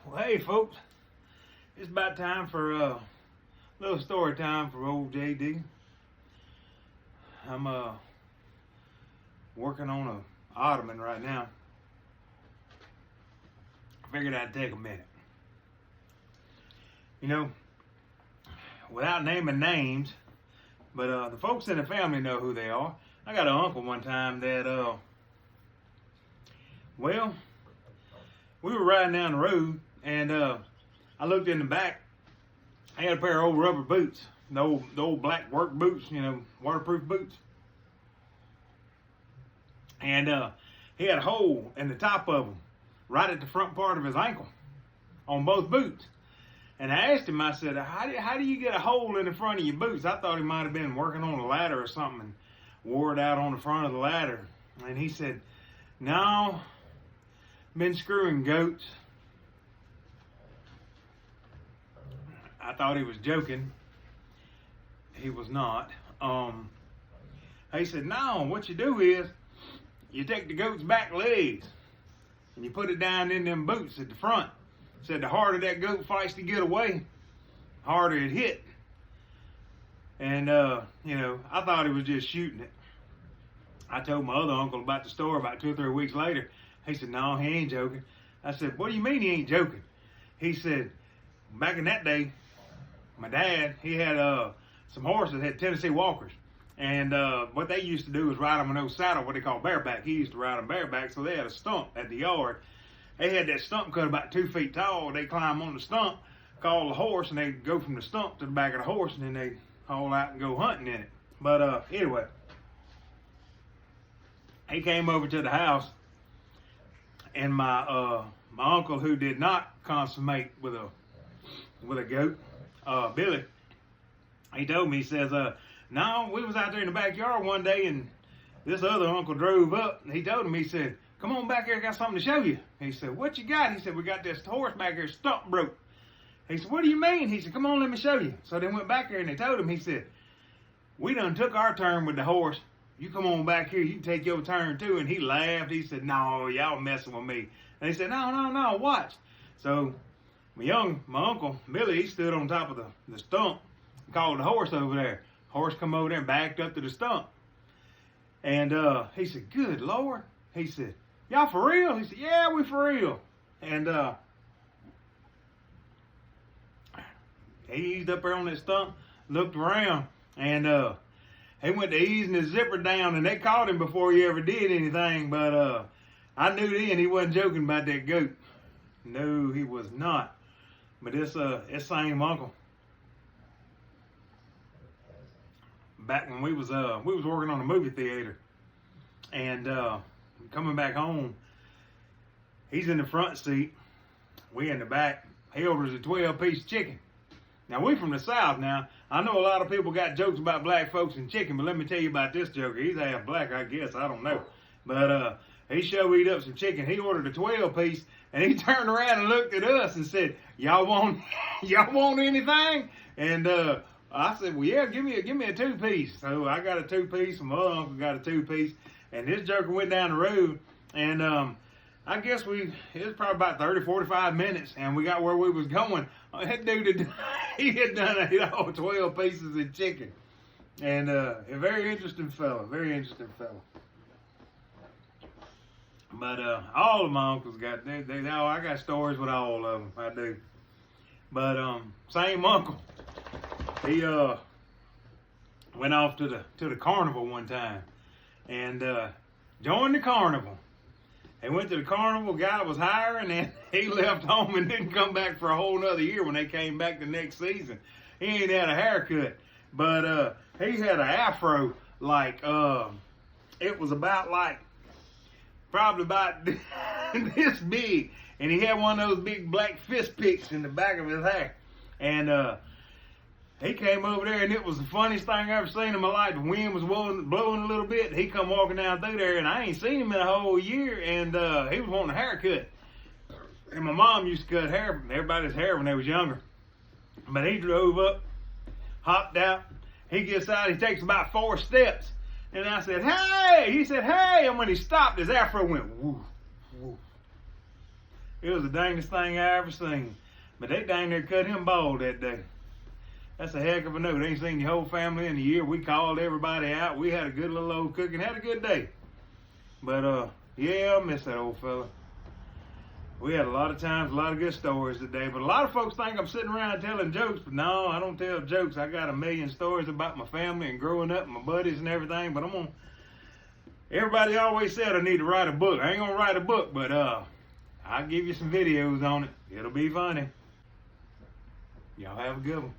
Well, hey, folks, it's about time for a little story time for old JD. I'm working on a ottoman right now. I figured I'd take a minute. You know, without naming names, but the folks in the family know who they are. I got an uncle one time that, well, we were riding down the road and I looked in the back. I had a pair of old rubber boots, the old black work boots, waterproof boots. And he had a hole in the top of them, right at the front part of his ankle, on both boots. And I asked him, I said, how do you get a hole in the front of your boots? I thought he might have been working on a ladder or something and wore it out on the front of the ladder. And he said, no, been screwing goats. I thought he was joking. He was not. He said, no, what you do is you take the goat's back legs and you put it down in them boots at the front. Said the harder that goat fights to get away, the harder it hit. And, I thought he was just shooting it. I told my other uncle about the story about 2 or 3 weeks later. He said, no, he ain't joking. I said, what do you mean he ain't joking? He said, back in that day, my dad, he had some horses, had Tennessee Walkers. And what they used to do was ride them in those saddle, what they call bareback. He used to ride them bareback, so they had a stump at the yard. They had that stump cut about 2 feet tall. They'd climb on the stump, call the horse, and they'd go from the stump to the back of the horse, and then they'd haul out and go hunting in it. But anyway, he came over to the house, and my uncle, who did not consummate with a goat, Billy, he told me, he says, no, we was out there in the backyard one day, and this other uncle drove up, and he told him, he said, come on back here, I got something to show you. He said, what you got? He said, we got this horse back here, stump broke. He said, what do you mean? He said, come on, let me show you. So they went back there and they told him, he said, we done took our turn with the horse. You come on back here, you can take your turn too. And he laughed. He said, no, y'all messing with me. And they said, no, watch. So my uncle, Billy, he stood on top of the stump and called the horse over there. Horse come over there and backed up to the stump. And he said, good Lord. He said, y'all for real? He said, yeah, we for real. And he eased up there on that stump, looked around, and he went to easing his zipper down, and they caught him before he ever did anything. But I knew then he wasn't joking about that goat. No, he was not. But this same uncle, back when we was working on a movie theater, and coming back home, he's in the front seat, we in the back. He orders a 12-piece chicken. Now, we from the South now. I know a lot of people got jokes about black folks and chicken, but let me tell you about this joker. He's half black, I guess. I don't know. But he sure eat up some chicken. He ordered a 12-piece, and he turned around and looked at us and said, y'all want anything? And I said, well, yeah, give me a 2-piece. So I got a 2-piece, and my other uncle got a 2-piece. And this joker went down the road, and I guess it was probably about 30, 45 minutes, and we got where we was going. That dude, he had done 12 pieces of chicken. And a very interesting fellow, But all of my uncles got, I got stories with all of them, I do. But same uncle, he went off to the carnival one time and joined the carnival. They went to the carnival, guy was hiring, and he left home and didn't come back for a whole nother year when they came back the next season. He ain't had a haircut, but he had an afro like, it was probably about this big, and he had one of those big black fist picks in the back of his hair. And he came over there, and it was the funniest thing I ever seen in my life. The wind was blowing a little bit. He come walking down through there, and I ain't seen him in a whole year, and he was wanting a haircut. And my mom used to cut hair, everybody's hair when they was younger. But he drove up, hopped out. He gets out, he takes about 4 steps. And I said, hey! He said, hey! And when he stopped, his afro went woof, woof. It was the dangest thing I ever seen. But they dang near cut him bald that day. That's a heck of a note. Ain't seen your whole family in a year. We called everybody out. We had a good little old cooking. Had a good day. But, yeah, I miss that old fella. We had a lot of times, a lot of good stories today. But a lot of folks think I'm sitting around telling jokes. But no, I don't tell jokes. I got a million stories about my family and growing up and my buddies and everything. But everybody always said I need to write a book. I ain't going to write a book, but I'll give you some videos on it. It'll be funny. Y'all have a good one.